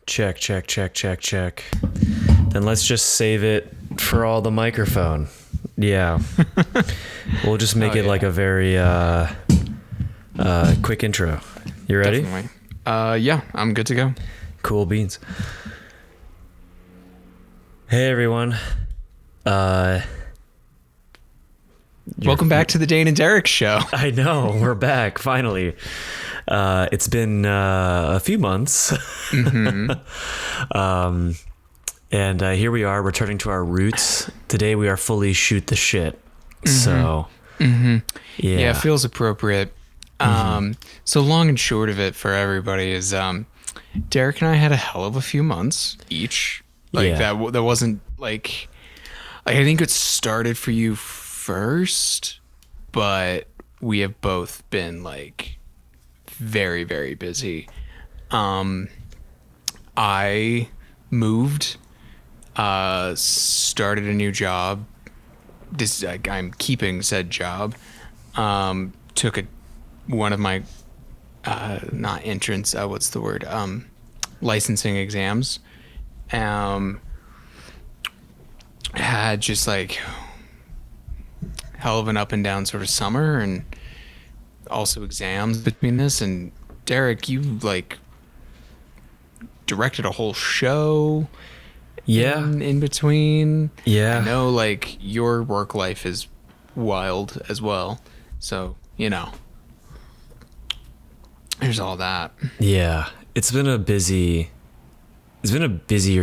Check, check, check, check, check. Then let's just save it for all the microphone. Yeah. We'll just make it like a very quick intro. You ready? Definitely. Yeah, I'm good to go. Cool beans. Hey, everyone. Welcome back to the Dane and Derek show. I know, we're back, finally. It's been a few months. Mm-hmm. And here we are, returning to our roots. Today we are fully shoot the shit. Mm-hmm. So, Yeah, yeah. it feels appropriate. So long and short of it for everybody is Derek and I had a hell of a few months each. That wasn't like I think it started for you first, but we have both been like very, very busy. I moved, started a new job. I'm keeping said job. Took one of my not entrance, what's the word? Licensing exams. Had just like hell of an up and down sort of summer, and also exams between this. And Derek, you like directed a whole show. Yeah. In between. Yeah. I know like your work life is wild as well. So, there's all that. Yeah. It's been a busier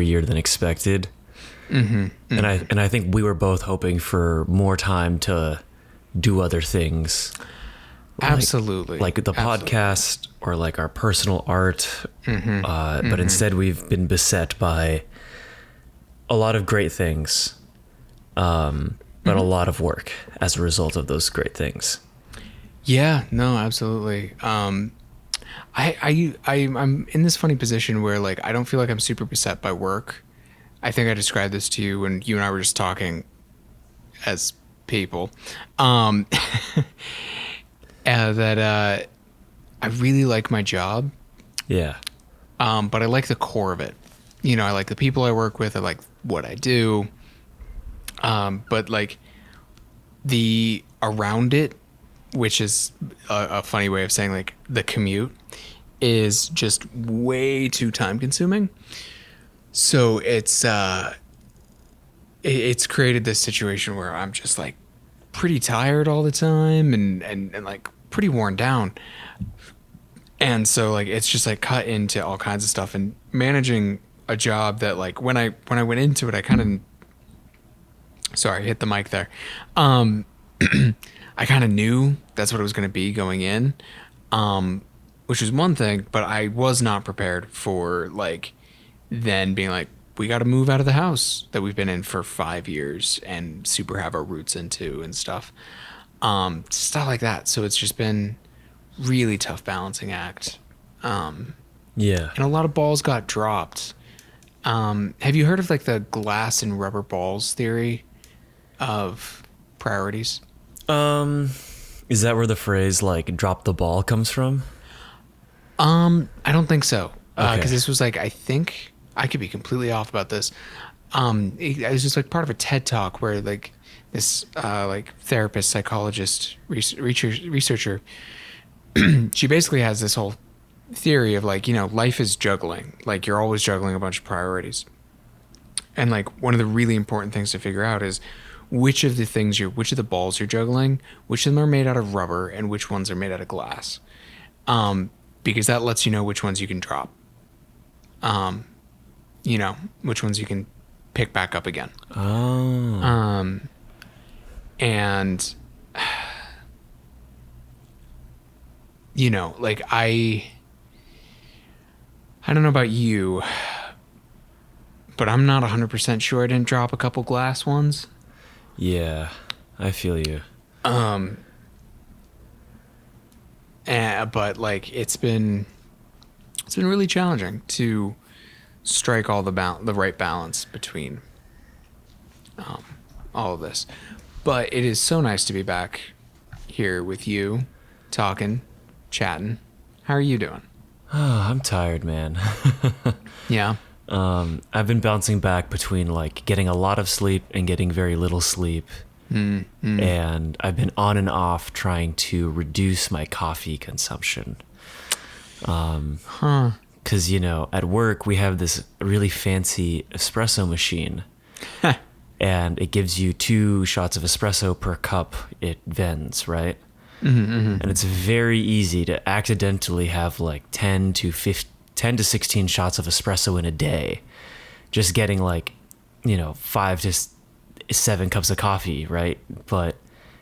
year than expected. Mm-hmm. And I think we were both hoping for more time to do other things. Absolutely. Like the podcast or like our personal art. But instead we've been beset by a lot of great things. But a lot of work as a result of those great things. Yeah, no, absolutely. I'm in this funny position where like I don't feel like I'm super beset by work. I think I described this to you when you and I were just talking as people. That I really like my job. Yeah. But I like the core of it. I like the people I work with. I like what I do. But like the around it, which is a funny way of saying like the commute, is just way too time consuming. So it's created this situation where I'm just like pretty tired all the time and like pretty worn down. And so like it's just like cut into all kinds of stuff, and managing a job that like when I went into it, I kind of hit the mic there. I kind of knew that's what it was going to be going in, which was one thing, but I was not prepared for like then being like, we got to move out of the house that we've been in for 5 years and super have our roots into and stuff like that. So it's just been really tough balancing act. Yeah. And a lot of balls got dropped. Have you heard of like the glass and rubber balls theory of priorities? Is that where the phrase like drop the ball comes from? I don't think so. Okay. 'Cause this was like, I think I could be completely off about this. It was just like part of a TED talk where like this, like therapist, psychologist, researcher, she basically has this whole theory of like, life is juggling. Like you're always juggling a bunch of priorities. And like one of the really important things to figure out is which of the balls you're juggling, which of them are made out of rubber and which ones are made out of glass. Because that lets you know which ones you can drop. Which ones you can pick back up again. Oh. And like I don't know about you, but I'm not 100% sure I didn't drop a couple glass ones. Yeah, I feel you. But like it's been really challenging to strike all the right balance between all of this. But it is so nice to be back here with you, talking, chatting. How are you doing? Oh, I'm tired, man. Yeah. I've been bouncing back between like getting a lot of sleep and getting very little sleep. And I've been on and off trying to reduce my coffee consumption. Because, you know, at work we have this really fancy espresso machine. And it gives you 2 shots of espresso per cup it vends, right? And it's very easy to accidentally have like 10 to 16 shots of espresso in a day. Just getting like, you know, 5 to 7 cups of coffee, right? But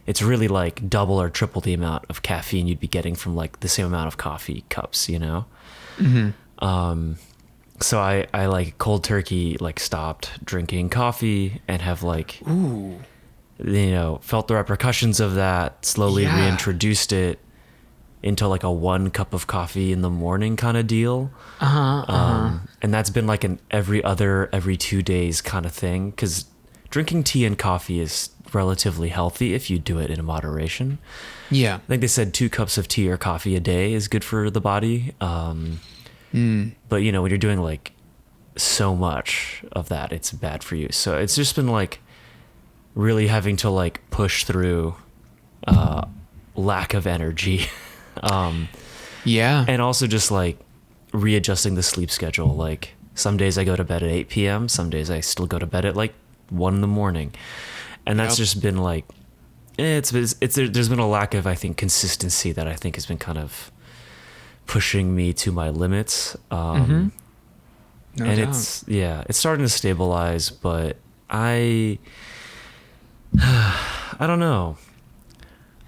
it's really like double or triple the amount of caffeine you'd be getting from like the same amount of coffee cups, you know? So I like cold turkey, like stopped drinking coffee and have like, you know, felt the repercussions of that, slowly reintroduced it into like a 1 cup of coffee in the morning kind of deal. And that's been like an every 2 days kind of thing. Because drinking tea and coffee is relatively healthy if you do it in moderation. Yeah. I think they said 2 cups of tea or coffee a day is good for the body. But, you know, when you're doing like so much of that, it's bad for you. So it's just been like really having to like push through lack of energy. Yeah. And also just like readjusting the sleep schedule. Like some days I go to bed at 8 p.m. Some days I still go to bed at like 1 in the morning. And that's just been like, there's been a lack of, I think, consistency that I think has been kind of pushing me to my limits. No and doubt. it's starting to stabilize, but I don't know.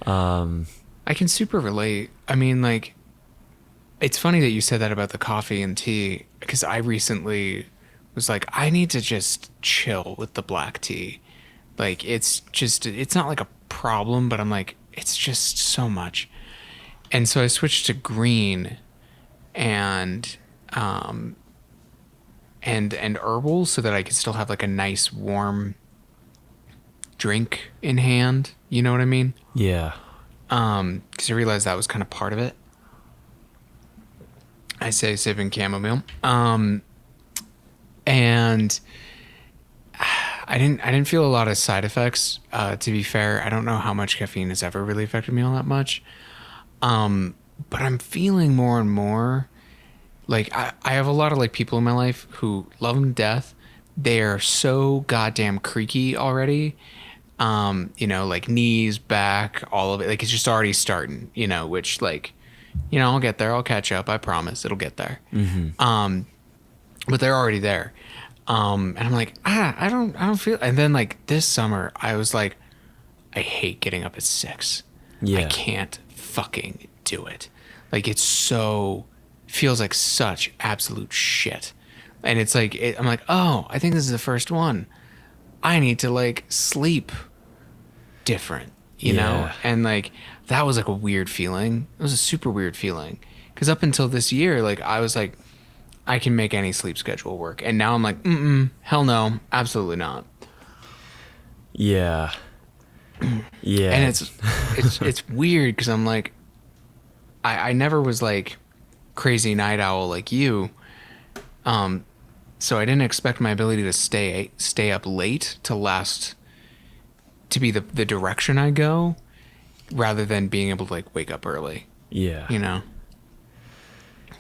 I can super relate. I mean, like, it's funny that you said that about the coffee and tea, because I recently was like, I need to just chill with the black tea. Like, it's not like a problem, but I'm like, it's just so much. And so I switched to green and herbal so that I could still have like a nice warm drink in hand. You know what I mean? Yeah. Because I realized that was kind of part of it. I say sipping chamomile. And I didn't feel a lot of side effects. To be fair, I don't know how much caffeine has ever really affected me all that much. But I'm feeling more and more like I have a lot of like people in my life who love them to death. They're so goddamn creaky already. You know, like knees, back, all of it. Like it's just already starting, you know, which like, you know, I'll get there. I'll catch up. I promise it'll get there. But they're already there. And I'm like, I don't feel, and then like this summer I was like, I hate getting up at 6. Yeah. I can't fucking do it. Like it's so feels like such absolute shit. And it's like I'm like, oh, I think this is the first one. I need to like sleep different, you know? And like that was like a weird feeling. It was a super weird feeling. Cause up until this year, like I was like, I can make any sleep schedule work. And now I'm like, hell no, absolutely not. Yeah. Yeah. And it's weird because I'm like, I never was like crazy night owl like you. So I didn't expect my ability to stay up late to be the direction I go, rather than being able to like wake up early. Yeah. You know?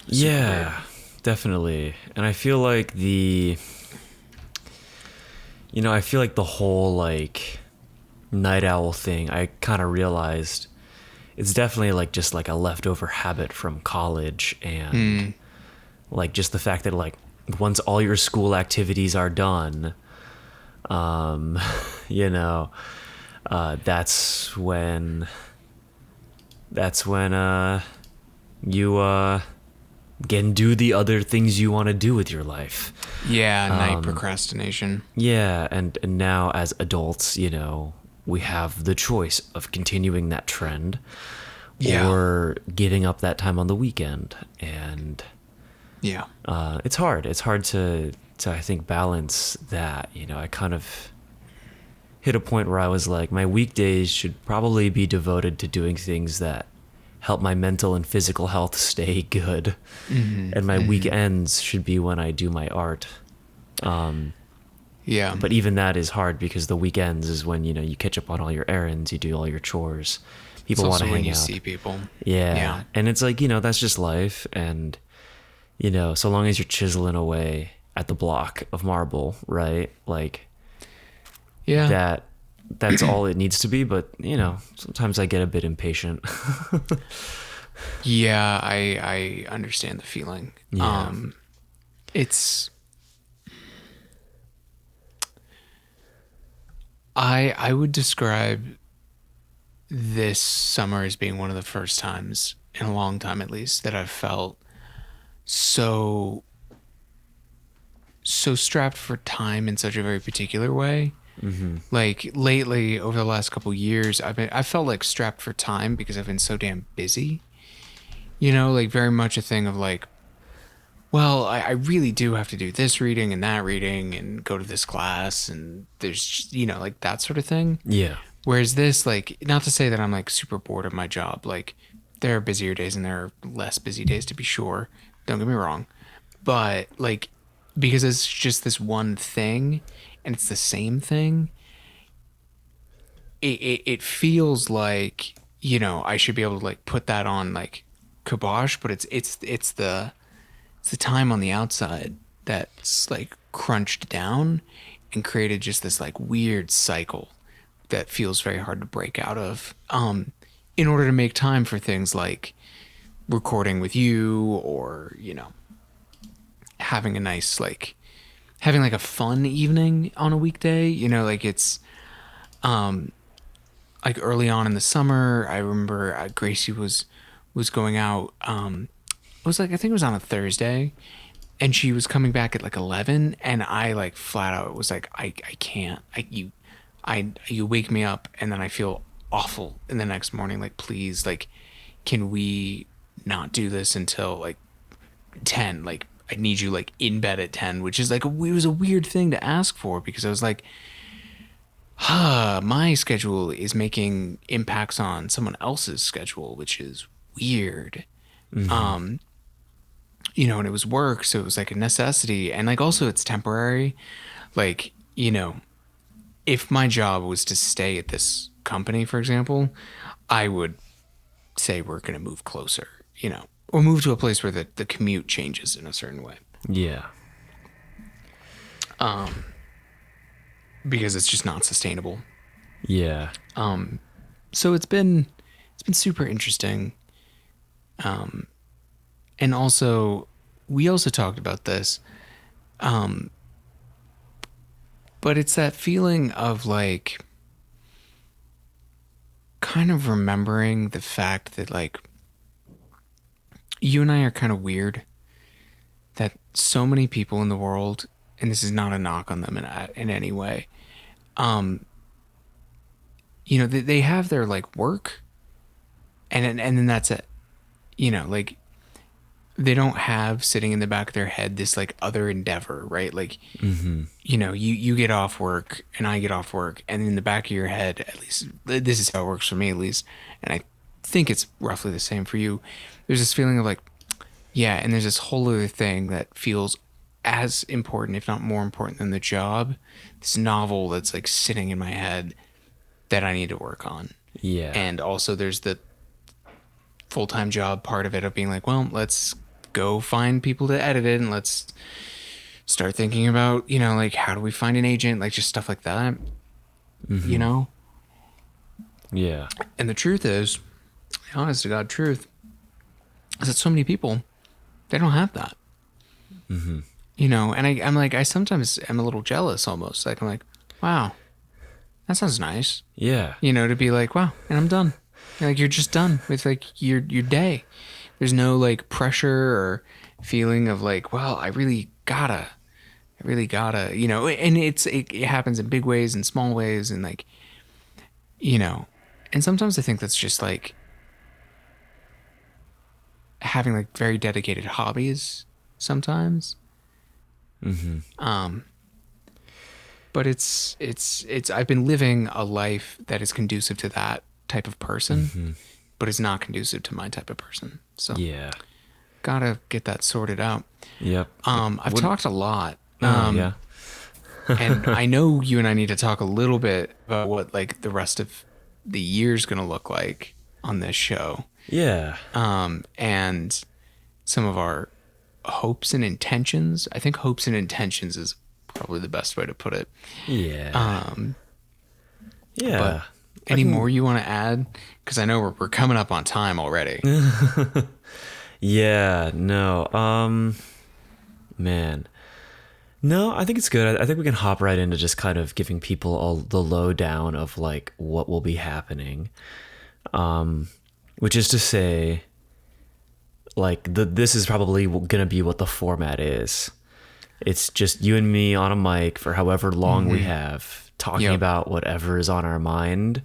Yeah, weird. definitely. And I feel like the whole like night owl thing, I kind of realized it's definitely like just like a leftover habit from college, and like just the fact that like once all your school activities are done, you know, that's when you can do the other things you want to do with your life. Yeah, night procrastination. Yeah, and now as adults, you know, we have the choice of continuing that trend or giving up that time on the weekend. And yeah, it's hard. It's hard to I think balance that. You know, I kind of hit a point where I was like, my weekdays should probably be devoted to doing things that help my mental and physical health stay good. And my weekends should be when I do my art. Yeah. But even that is hard because the weekends is when, you catch up on all your errands, you do all your chores. People want to hang when you out. see people. Yeah. And it's like, that's just life. And, so long as you're chiseling away at the block of marble, right? Like, Yeah. that's all it needs to be. But, sometimes I get a bit impatient. Yeah, I understand the feeling. Yeah. I would describe this summer as being one of the first times in a long time, at least, that I've felt so strapped for time in such a very particular way. Like lately, over the last couple years, I felt like strapped for time because I've been so damn busy. Like very much a thing of like, well, I really do have to do this reading and that reading and go to this class and there's, like that sort of thing. Yeah. Whereas this, like, not to say that I'm like super bored of my job. Like, there are busier days and there are less busy days, to be sure. Don't get me wrong. But like, because it's just this one thing and it's the same thing, it feels like, I should be able to like put that on like kibosh, but it's the time on the outside that's like crunched down and created just this like weird cycle that feels very hard to break out of, in order to make time for things like recording with you or, having a nice, like having like a fun evening on a weekday, like it's, like early on in the summer, I remember Gracie was going out, it was like, I think it was on a Thursday, and she was coming back at like 11, and I like flat out was like, I can't, you wake me up and then I feel awful in the next morning. Like, please, like, can we not do this until like 10? Like, I need you like in bed at 10, which is like, it was a weird thing to ask for because I was like, my schedule is making impacts on someone else's schedule, which is weird. And it was work, so it was like a necessity. And like, also it's temporary. Like, if my job was to stay at this company, for example, I would say we're going to move closer, or move to a place where the commute changes in a certain way. Yeah. Because it's just not sustainable. Yeah. So it's been super interesting. And also, we also talked about this, but it's that feeling of like kind of remembering the fact that like you and I are kind of weird, that so many people in the world, and this is not a knock on them in any way, they have their like work and then that's it. Like, they don't have sitting in the back of their head this like other endeavor, right? Like, you get off work and I get off work, and in the back of your head, at least this is how it works for me, at least, and I think it's roughly the same for you. There's this feeling of like, yeah, and there's this whole other thing that feels as important, if not more important than the job. This novel that's like sitting in my head that I need to work on. Yeah. And also there's the full-time job part of it of being like, well, let's go find people to edit it and let's start thinking about, like, how do we find an agent? Like, just stuff like that, Yeah. And the truth is, the honest to God truth, is that so many people, they don't have that. And I'm like, I sometimes am a little jealous almost. Like, I'm like, wow, that sounds nice. Yeah. To be like, wow, and I'm done. Like, you're just done with like your day. There's no like pressure or feeling of like, well, I really gotta, and it happens in big ways and small ways and like, and sometimes I think that's just like having like very dedicated hobbies sometimes. But it's I've been living a life that is conducive to that type of person. but is not conducive to my type of person. So Yeah. gotta get that sorted out. Yep. I've talked a lot. Yeah. And I know you and I need to talk a little bit about what like the rest of the year's gonna look like on this show. Yeah. And some of our hopes and intentions. I think hopes and intentions is probably the best way to put it. Yeah. Yeah. But any more you want to add? Because I know we're coming up on time already. Yeah. No. Man. No, I think it's good. I think we can hop right into just kind of giving people all the lowdown of like what will be happening. Which is to say, like this is probably gonna be what the format is. It's just you and me on a mic for however long we have, talking about whatever is on our mind.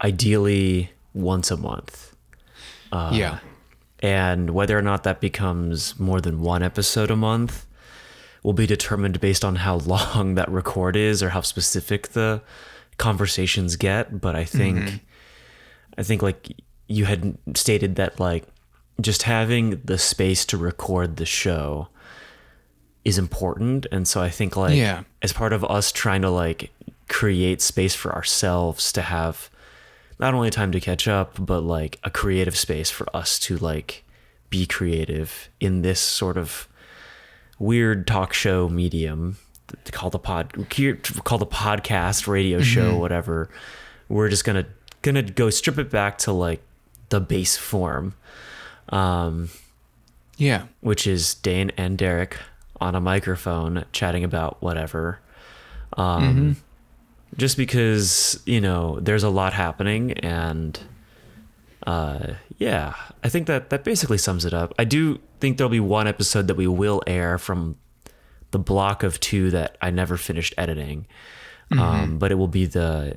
Ideally, once a month. And whether or not that becomes more than one episode a month will be determined based on how long that record is or how specific the conversations get. But I think like you had stated that like just having the space to record the show is important. And so I think like as part of us trying to like create space for ourselves to have not only time to catch up, but like a creative space for us to like be creative in this sort of weird talk show medium to call the podcast, radio show, whatever. We're just gonna go strip it back to like the base form, which is Dane and Derek on a microphone chatting about whatever. Just because, you know, there's a lot happening, and I think that basically sums it up. I do think there'll be one episode that we will air from the block of 2 that I never finished editing. But it will be the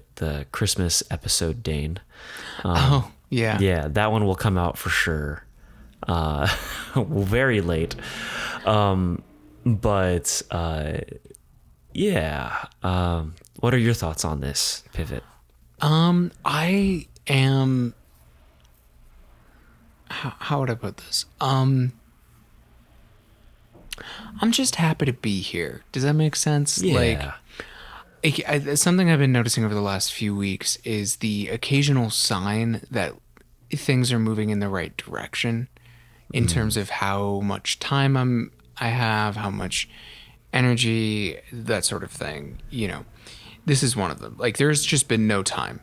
Christmas episode, Dane. Yeah, that one will come out for sure. Very late. What are your thoughts on this pivot? I am. How would I put this? I'm just happy to be here. Does that make sense? Yeah. Something I've been noticing over the last few weeks is the occasional sign that things are moving in the right direction in terms of how much time I have, how much energy, that sort of thing. You know, this is one of them. Like, there's just been no time.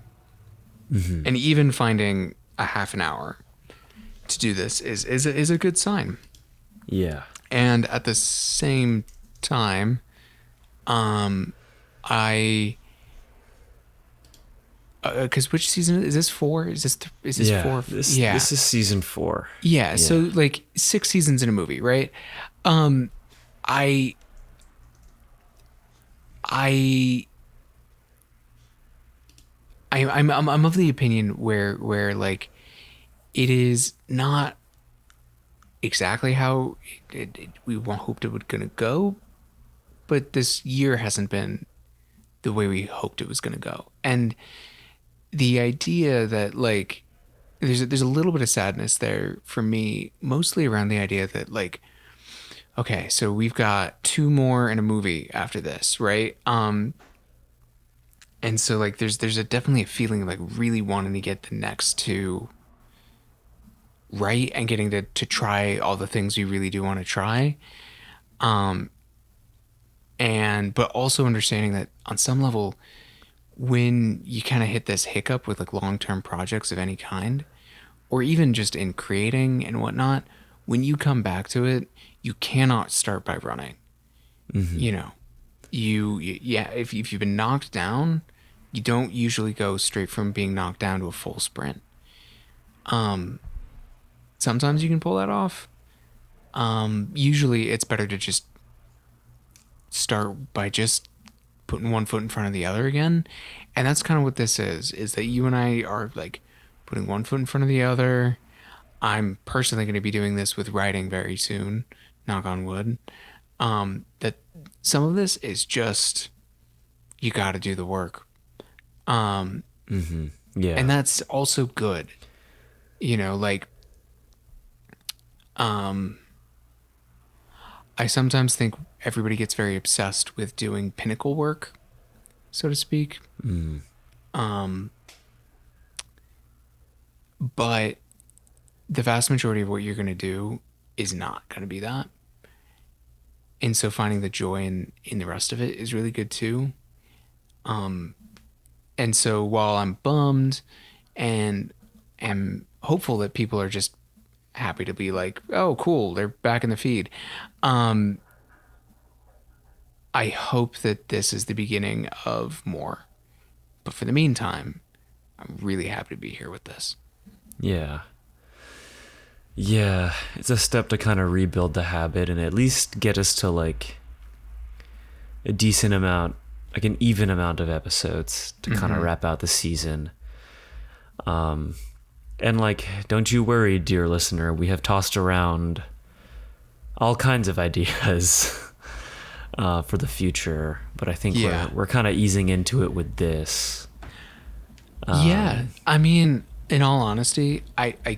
And even finding a half an hour to do this is a good sign. Yeah. And at the same time, because which season is this? 4? Is this 4? This is season 4. Yeah. So like 6 seasons in a movie, right? I'm of the opinion where like it is not exactly how we hoped it was gonna go, but this year hasn't been the way we hoped it was gonna go. And the idea that like there's a little bit of sadness there for me, mostly around the idea that like, okay, so we've got 2 more in a movie after this, right? And so like there's definitely a feeling of like really wanting to get the next 2 right and getting to try all the things we really do want to try. But also understanding that on some level, when you kind of hit this hiccup with like long-term projects of any kind, or even just in creating and whatnot, when you come back to it, you cannot start by running. You know, if you've been knocked down, you don't usually go straight from being knocked down to a full sprint. Sometimes you can pull that off. Usually it's better to just start by just putting one foot in front of the other again. And that's kind of what this is that you and I are like putting one foot in front of the other. I'm personally going to be doing this with writing very soon, knock on wood. That some of this is just, you got to do the work. Yeah. And that's also good. You know, like, um, I sometimes think everybody gets very obsessed with doing pinnacle work, so to speak. Mm. But the vast majority of what you're going to do is not going to be that. And so finding the joy in the rest of it is really good too. And so while I'm bummed and am hopeful that people are just happy to be like, oh, cool, they're back in the feed. Um, I hope that this is the beginning of more. But for the meantime, I'm really happy to be here with this. Yeah. Yeah, it's a step to kind of rebuild the habit and at least get us to like a decent amount, like an even amount of episodes to kind of wrap out the season. And like, don't you worry, dear listener, we have tossed around all kinds of ideas for the future, but I think we're kind of easing into it with this. Yeah, I mean, in all honesty, I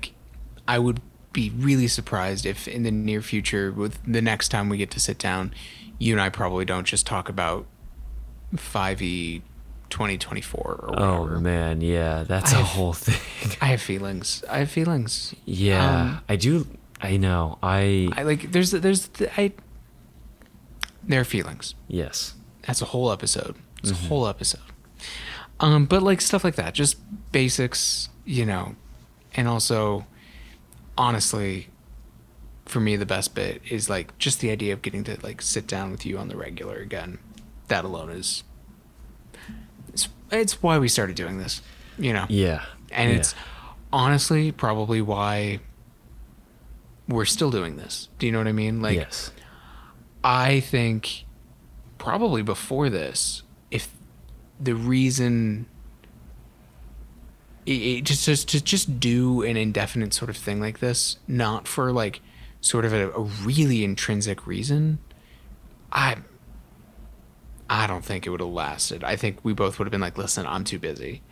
would be really surprised if in the near future, with the next time we get to sit down, you and I probably don't just talk about 5e 2024 or whatever. Oh man, yeah, that's a whole thing. I have feelings. Yeah, I do. I know. I like. There are feelings. Yes. That's a whole episode. It's a whole episode. But like stuff like that, just basics, you know, and also, honestly, for me, the best bit is like just the idea of getting to like sit down with you on the regular again. That alone is, it's why we started doing this, you know? Yeah. And it's honestly probably why we're still doing this. Do you know what I mean? Like, yes. I think probably before this, if the reason just do an indefinite sort of thing like this, not for like sort of a really intrinsic reason, I don't think it would have lasted. I think we both would have been like, listen, I'm too busy,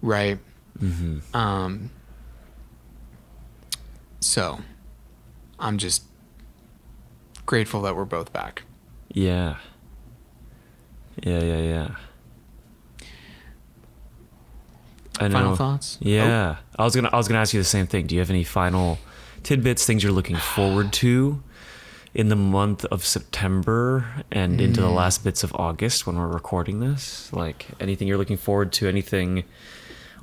right? So I'm just grateful that we're both back. Yeah. Yeah. I know. Final thoughts? Yeah. I was gonna ask you the same thing. Do you have any final tidbits, things you're looking forward to in the month of September and into the last bits of August when we're recording this? Like anything you're looking forward to, anything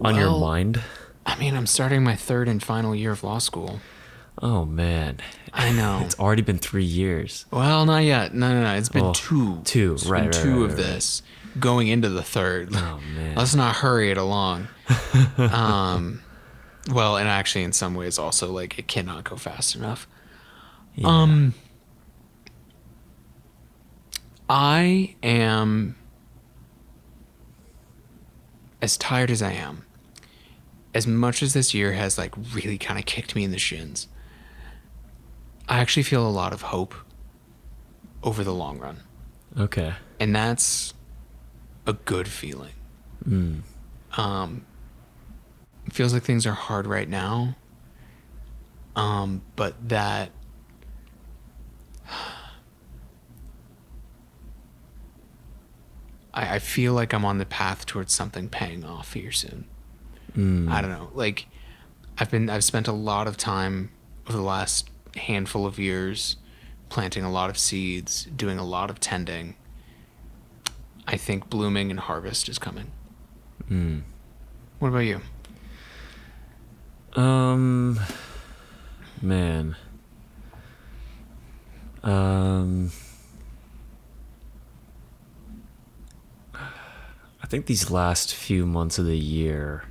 on your mind? I mean, I'm starting my third and final year of law school. Oh man. I know. It's already been 3 years. Well, not yet. No. It's been two. It's been two of this. Going into the third. Oh man. Let's not hurry it along. Well, and actually in some ways also like it cannot go fast enough. Yeah. I am as tired as I am. As much as this year has like really kind of kicked me in the shins, I actually feel a lot of hope over the long run. Okay. And that's a good feeling. It feels like things are hard right now. But that I feel like I'm on the path towards something paying off here soon. I don't know. Like I've spent a lot of time over the last handful of years planting a lot of seeds, doing a lot of tending. I think blooming and harvest is coming. What about you? Man. I think these last few months of the year,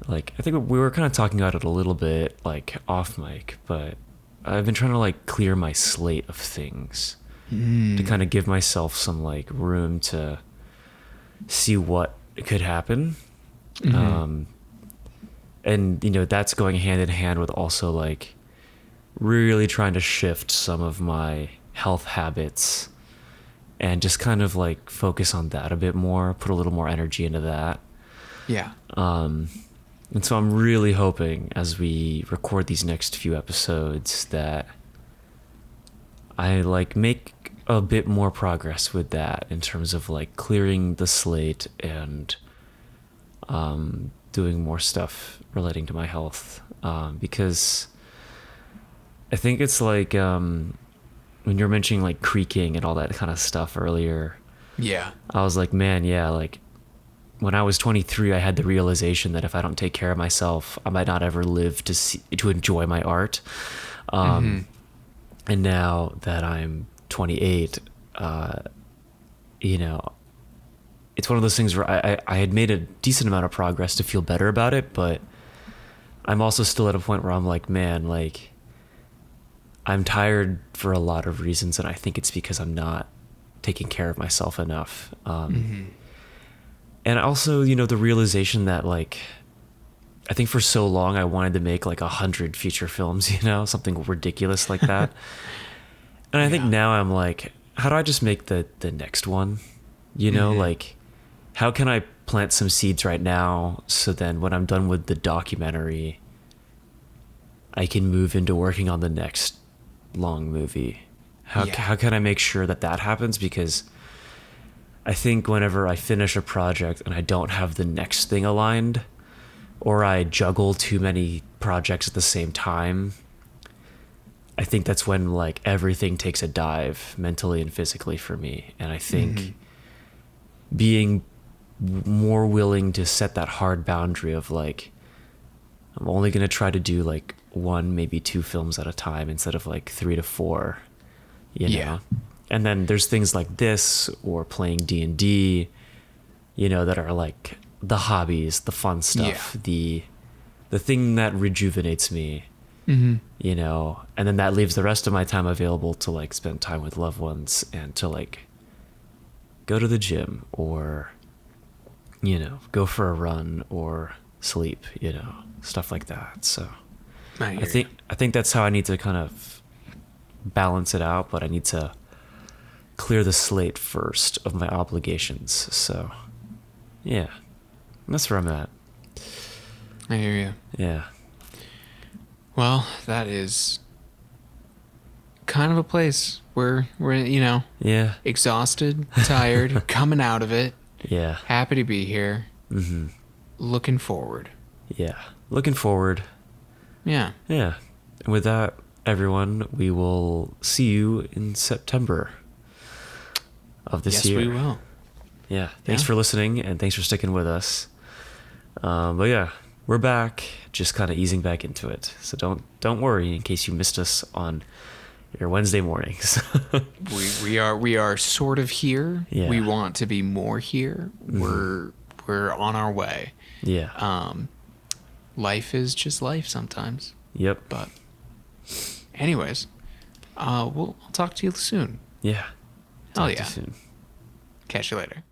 like, I think we were kind of talking about it a little bit, like, off mic, but I've been trying to, like, clear my slate of things to kind of give myself some, like, room to see what could happen. And, you know, that's going hand in hand with also, like, really trying to shift some of my health habits and just kind of, like, focus on that a bit more, put a little more energy into that. Yeah. And so I'm really hoping as we record these next few episodes that I like make a bit more progress with that in terms of like clearing the slate and doing more stuff relating to my health, because I think it's like when you're mentioning like creaking and all that kind of stuff earlier, Yeah. I was like, man, yeah, like when I was 23, I had the realization that if I don't take care of myself, I might not ever live to enjoy my art. And now that I'm 28, you know, it's one of those things where I had made a decent amount of progress to feel better about it, but I'm also still at a point where I'm like, man, like I'm tired for a lot of reasons, and I think it's because I'm not taking care of myself enough. And also, you know, the realization that like, I think for so long I wanted to make like 100 feature films, you know, something ridiculous like that. And I think now I'm like, how do I just make the next one? You know, like, how can I plant some seeds right now so then when I'm done with the documentary, I can move into working on the next long movie? How can I make sure that that happens? Because I think whenever I finish a project and I don't have the next thing aligned, or I juggle too many projects at the same time, I think that's when like everything takes a dive mentally and physically for me. And I think being more willing to set that hard boundary of like, I'm only going to try to do like 1, maybe 2 films at a time instead of like 3 to 4, you know? And then there's things like this or playing D&D, you know, that are like the hobbies, the fun stuff, the thing that rejuvenates me, you know, and then that leaves the rest of my time available to like spend time with loved ones and to like go to the gym or, you know, go for a run or sleep, you know, stuff like that. So I think that's how I need to kind of balance it out, but I need to clear the slate first of my obligations. So yeah, that's where I'm at. I hear you. Yeah. Well, that is kind of a place where we're, you know, exhausted, tired, coming out of it. Yeah. Happy to be here. Looking forward. Yeah. Looking forward. Yeah. Yeah. And with that, everyone, we will see you in September of this year. Yes, we will. Yeah. Thanks for listening, and thanks for sticking with us. But yeah, we're back, just kind of easing back into it. So don't worry in case you missed us on your Wednesday mornings. we are sort of here. Yeah. We want to be more here. We're on our way. Yeah. Life is just life sometimes. Yep. But anyways, I'll talk to you soon. Yeah. Talk to you soon. Catch you later.